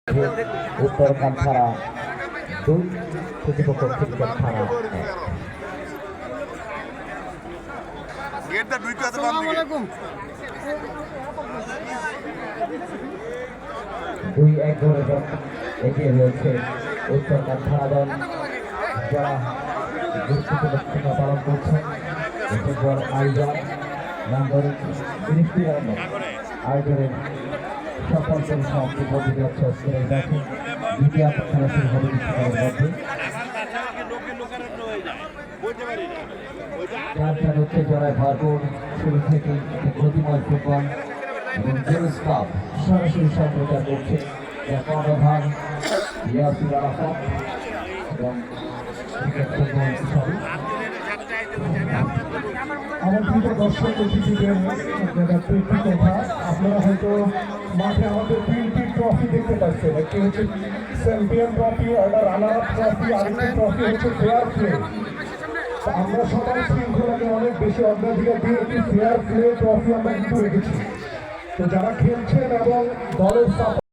উত্তর কান্থারা 2 প্রতিপক্ষ ক্রিকেট থানা 2-1 গোলে এগিয়ে রয়েছে উত্তর কান্থারা দল, যারা গুরুত্বপূর্ণ ভূমিকা পালন করছেন। এরপর আয়োজন নান্দনিক 30 রান আয়োজনের সফল সমাপ্তি করতে যাচ্ছে আজকের এই ম্যাচে। দ্বিতীয় খেলা শুরু হবে কিছুক্ষণের মধ্যে। চার উত্তেজনায় ভরপুর শুরু থেকে গতিময় ফুটবল এবং জেমস কাপ সরাসরি সম্প্রচার করছে, যার কর্ণধার ইয়াসির আরাফাত এবং ক্রিকেট ফুটবল সবই। আমার প্রিয় দর্শক অতিথিদের কথা, আপনারা হয়তো মাঠে আমাদের 3টি ট্রফি দেখতে পাচ্ছেন। একটি হচ্ছে চ্যাম্পিয়ন ট্রফি, একটা রানার আপ ট্রফি, আরেকটি ট্রফি হচ্ছে ফেয়ার প্লে। আমরা সবাই শৃঙ্খলাকে অনেক বেশি অগ্রাধিকার দিয়ে একটি ফেয়ার প্লে ট্রফি আমরা কিন্তু রেখেছি। তো যারা খেলছেন এবং দলের